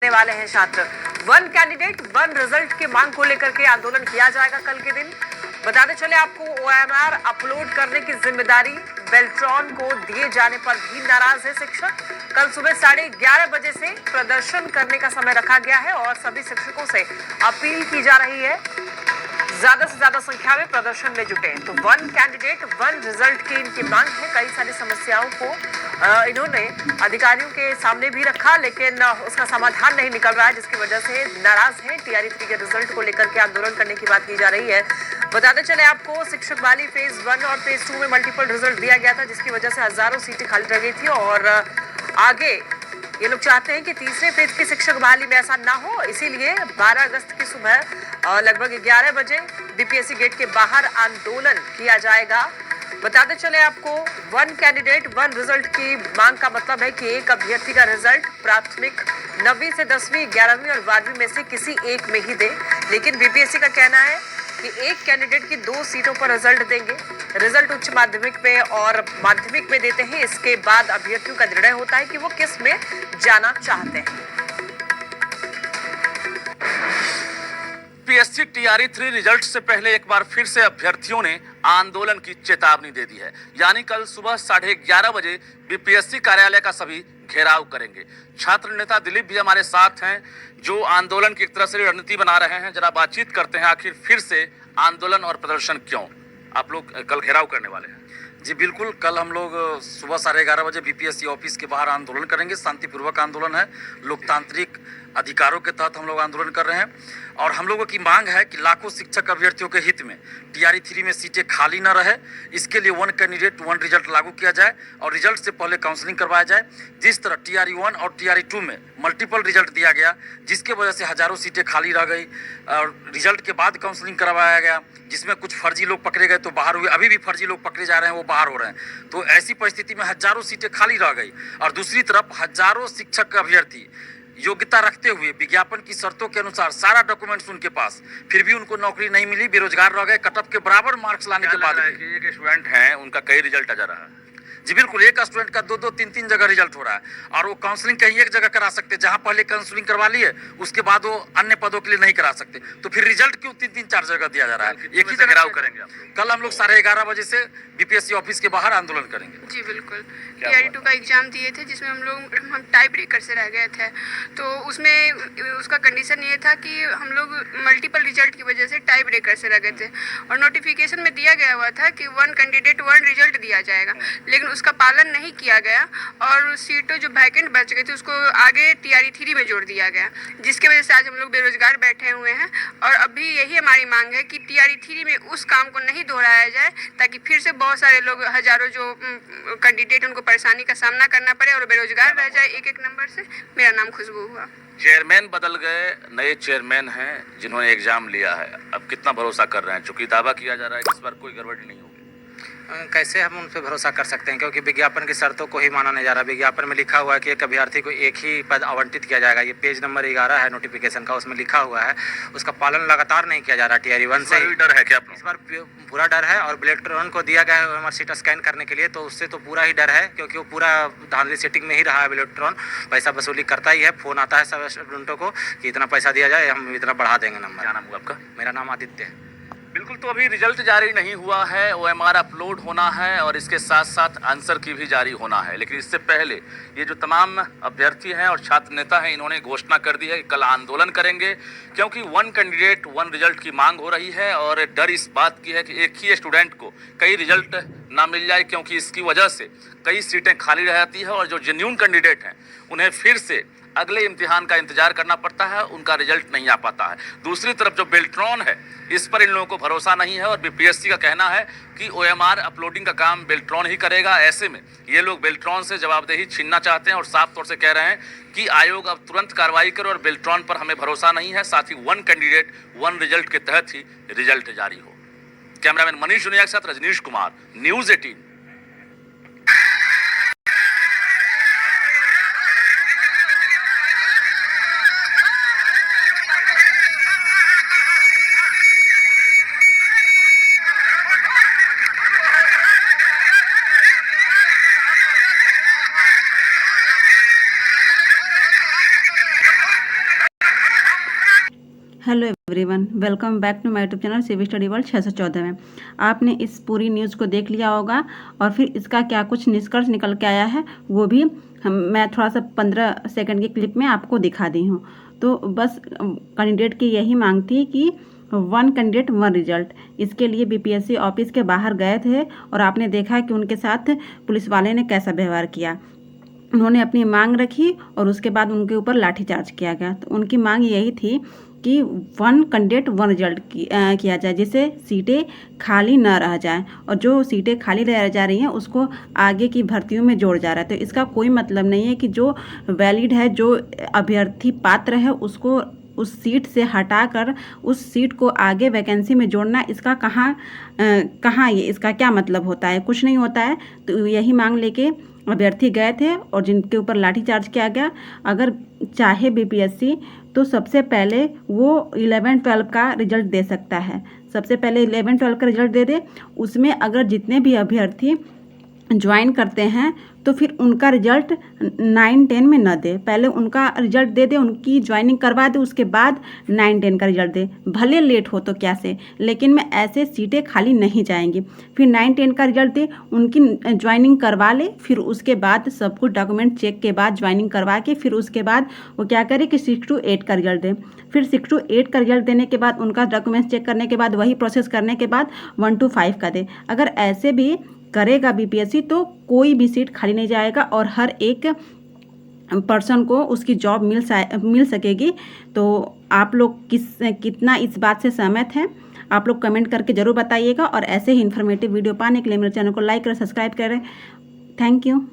करने वाले हैं छात्र। वन कैंडिडेट वन रिजल्ट की मांग को लेकर के आंदोलन किया जाएगा कल के दिन। बताते चले आपको, ओएमआर अपलोड करने की जिम्मेदारी बेल्ट्रॉन को दिए जाने पर भी नाराज है शिक्षक। कल सुबह 11:30 बजे से प्रदर्शन करने का समय रखा गया है और सभी शिक्षकों से अपील की जा रही है ज्यादा से ज्यादा संख्या में प्रदर्शन में जुटे। तो वन कैंडिडेट वन रिजल्ट की इनकी मांग है। कई सारी समस्याओं को इन्होंने अधिकारियों के सामने भी रखा, लेकिन उसका समाधान नहीं निकल रहा है, जिसकी वजह से नाराज है। टीआरई 3 के रिजल्ट को लेकर के आंदोलन करने की बात की जा रही है। बताते चले आपको, शिक्षक बहाली फेज 1 और फेज 2 में मल्टीपल रिजल्ट दिया गया था, जिसकी वजह से हजारों सीटें खाली रह गई थी और आगे ये लोग चाहते हैं कि तीसरे फेज की शिक्षक बहाली में ऐसा ना हो। इसीलिए 12 अगस्त की सुबह लगभग 11 बजे बीपीएससी गेट के बाहर आंदोलन किया जाएगा। बताते चले आपको, वन कैंडिडेट वन रिजल्ट की मांग का मतलब है कि एक अभ्यर्थी का रिजल्ट प्राथमिक 9वीं से 10वीं, 11वीं और 12वीं में से किसी एक में ही दे। लेकिन बीपीएससी का कहना है कि एक कैंडिडेट की 2 सीटों पर रिजल्ट देंगे। रिजल्ट उच्च माध्यमिक में और माध्यमिक में देते हैं। इसके बाद अभ्यर्थियों का निर्णय होता है कि वो किस में जाना चाहते हैं। बीपीएससी टीआरई 3 रिजल्ट से पहले एक बार फिर से अभ्यर्थियों ने आंदोलन की चेतावनी दे दी है। यानी कल सुबह 11:30 बजे बीपीएससी कार्यालय का सभी घेराव करेंगे। छात्र नेता दिलीप भी हमारे साथ हैं, जो आंदोलन की एक तरह से रणनीति बना रहे हैं। जरा बातचीत करते हैं, आखिर फिर से आंदोलन और प्रदर्शन क्यों? आप लोग कल घेराव करने वाले हैं? जी बिल्कुल, कल हम लोग सुबह 11:30 बजे बीपीएससी ऑफिस के बाहर आंदोलन करेंगे। शांतिपूर्वक आंदोलन है, लोकतांत्रिक अधिकारों के तहत हम लोग आंदोलन कर रहे हैं और हम लोगों की मांग है कि लाखों शिक्षक अभ्यर्थियों के हित में टीआरई 3 में सीटें खाली न रहे। इसके लिए वन कैंडिडेट वन रिजल्ट लागू किया जाए और रिजल्ट से पहले काउंसलिंग करवाया जाए। जिस तरह टीआरई 1 और टीआरई 2 में मल्टीपल रिजल्ट दिया गया, जिसके वजह से हजारों सीटें खाली रह गई और रिजल्ट के बाद काउंसलिंग करवाया गया, जिसमें कुछ फर्जी लोग पकड़े गए तो बाहर हुए, अभी भी फर्जी लोग पकड़े जा रहे हैं, वो बाहर हो रहे हैं। तो ऐसी परिस्थिति में हजारों सीटें खाली रह गई और दूसरी तरफ हजारों शिक्षक अभ्यर्थी योग्यता रखते हुए विज्ञापन की शर्तों के अनुसार सारा डॉक्यूमेंट्स उनके पास, फिर भी उनको नौकरी नहीं मिली, बेरोजगार रह गए। कट ऑफ के बराबर मार्क्स लाने के बाद एक स्टूडेंट हैं, उनका कई रिजल्ट आ जा रहा है। जी बिल्कुल, एक स्टूडेंट का 2-2, 3-3 जगह रिजल्ट हो रहा है और वो काउंसलिंग कहीं एक जगह करा सकते, जहां पहले काउंसलिंग करवा लिए उसके बाद वो अन्य पदों के लिए नहीं करा सकते। तो फिर रिजल्ट क्यों 3-3, 4 जगह दिया जा रहा है? एक ही जगह घेराव करेंगे आप लोग? कल हम लोग 11:30 बजे से बीपीएससी ऑफिस के बाहर आंदोलन करेंगे। जी बिल्कुल, टीआरई 2 का एग्जाम दिए थे, जिसमें हम टाई ब्रेकर से रह गए थे। तो उसमें उसका कंडीशन ये था कि हम लोग मल्टीपल रिजल्ट की वजह से टाई ब्रेकर से रह गए थे और नोटिफिकेशन में दिया गया हुआ था कि वन कैंडिडेट वन रिजल्ट दिया जाएगा, लेकिन उसका पालन नहीं किया गया और सीटें जो वैकेंट बच गई थी उसको आगे टीआरई 3 में जोड़ दिया गया, जिसके वजह से आज हम लोग बेरोजगार बैठे हुए हैं। और अभी यही हमारी मांग है कि टीआरई 3 में उस काम को नहीं दोहराया जाए, ताकि फिर से बहुत सारे लोग, हजारों जो कैंडिडेट, उनको परेशानी का सामना करना पड़े और बेरोजगार रह जाए एक नंबर से। मेरा नाम खुशबू हुआ। चेयरमैन बदल गए, नए चेयरमैन हैं जिन्होंने एग्जाम लिया है। अब कितना भरोसा कर रहे हैं? चूंकि दावा किया जा रहा है कि इस बार कोई गड़बड़ी नहीं होगी। कैसे हम उन पर भरोसा कर सकते हैं, क्योंकि विज्ञापन की शर्तों को ही माना नहीं जा रहा। विज्ञापन में लिखा हुआ है कि एक अभ्यर्थी को एक ही पद आवंटित किया जाएगा। ये पेज नंबर 11 है नोटिफिकेशन का, उसमें लिखा हुआ है। उसका पालन लगातार नहीं किया जा रहा टीआरई 1 से। डर है क्या? इस बार पूरा डर है और बेल्ट्रॉन को दिया गया है ओएमआर सीट स्कैन करने के लिए, तो उससे तो पूरा ही डर है, क्योंकि वो पूरा धांधली सेटिंग में ही रहा है। बेल्ट्रॉन पैसा वसूली करता ही है, फोन आता है सब स्टूडेंटों को कि इतना पैसा दिया जाए, हम इतना बढ़ा देंगे नंबर। क्या नाम हुआ आपका? मेरा नाम आदित्य है। बिल्कुल, तो अभी रिजल्ट जारी नहीं हुआ है, ओएमआर अपलोड होना है और इसके साथ साथ आंसर की भी जारी होना है। लेकिन इससे पहले ये जो तमाम अभ्यर्थी हैं और छात्र नेता हैं, इन्होंने घोषणा कर दी है कि कल आंदोलन करेंगे, क्योंकि वन कैंडिडेट वन रिजल्ट की मांग हो रही है और डर इस बात की है कि एक ही स्टूडेंट को कई रिजल्ट ना मिल जाए, क्योंकि इसकी वजह से कई सीटें खाली रह जाती है और जो जेन्युइन कैंडिडेट हैं उन्हें फिर से अगले इम्तिहान का इंतजार करना पड़ता है, उनका रिजल्ट नहीं आ पाता है। दूसरी तरफ जो बेल्ट्रॉन है, इस पर इन लोगों को भरोसा नहीं है और बीपीएससी का कहना है कि ओएमआर अपलोडिंग का काम बेल्ट्रॉन ही करेगा। ऐसे में ये लोग बेल्ट्रॉन से जवाबदेही छीनना चाहते हैं और साफ तौर से कह रहे हैं कि आयोग अब तुरंत कार्रवाई करे और बेल्ट्रॉन पर हमें भरोसा नहीं है। साथ ही वन कैंडिडेट वन रिजल्ट के तहत ही रिजल्ट जारी हो। कैमरामैन मनीष दुनिया के साथ Rajnish Kumar, news 18। Hello everyone, welcome back to my YouTube channel CV study world 614 में। आपने इस पूरी न्यूज़ को देख लिया होगा और फिर इसका क्या कुछ निष्कर्ष निकल के आया है वो भी मैं थोड़ा सा 15 सेकंड की क्लिप में आपको दिखा दी हूँ। तो बस कैंडिडेट की यही मांग थी कि 1 कैंडिडेट 1 रिजल्ट। इसके लिए BPSC ऑफिस के बाहर गए थे और आपने देखा कि उनके साथ पुलिस वाले ने कैसा व्यवहार किया। उन्होंने अपनी मांग रखी और उसके बाद उनके ऊपर लाठीचार्ज किया गया। तो उनकी मांग यही थी कि 1 कैंडिडेट 1 रिजल्ट किया जाए, जिससे सीटें खाली न रह जाएं, और जो सीटें खाली रह जा रही हैं उसको आगे की भर्तियों में जोड़ जा रहा है। तो इसका कोई मतलब नहीं है कि जो वैलिड है, जो अभ्यर्थी पात्र है, उसको उस सीट से हटाकर उस सीट को आगे वैकेंसी में जोड़ना, इसका कहाँ ये इसका क्या मतलब होता है? कुछ नहीं होता है। तो यही मांग लेके अभ्यर्थी गए थे और जिनके ऊपर लाठीचार्ज किया गया। अगर चाहे BPSC तो सबसे पहले वो 11-12 का रिजल्ट दे सकता है। सबसे पहले 11-12 का रिजल्ट दे दे। उसमें अगर जितने भी अभ्यर्थी ज्वाइन करते हैं तो फिर उनका रिजल्ट 9-10 में न दे, पहले उनका रिजल्ट दे दे, उनकी ज्वाइनिंग करवा दे, उसके बाद 9-10 का रिजल्ट दे। भले लेट हो तो क्या से, लेकिन मैं ऐसे सीटें खाली नहीं जाएंगी। फिर 9-10 का रिजल्ट दे, उनकी ज्वाइनिंग करवा ले, फिर उसके बाद सब कुछ डॉक्यूमेंट चेक के बाद ज्वाइनिंग करवा के फिर उसके बाद वो क्या करे कि 6-8 का रिजल्ट दे। फिर 6-8 का रिजल्ट देने के बाद उनका डॉक्यूमेंट्स चेक करने के बाद वही प्रोसेस करने के बाद 1-5 का दे। अगर ऐसे भी करेगा BPSC तो कोई भी सीट खाली नहीं जाएगा और हर एक पर्सन को उसकी जॉब मिल सकेगी। तो आप लोग कितना इस बात से सहमत हैं, आप लोग कमेंट करके ज़रूर बताइएगा। और ऐसे ही इन्फॉर्मेटिव वीडियो पाने के लिए मेरे चैनल को लाइक करें, सब्सक्राइब करें। Thank you.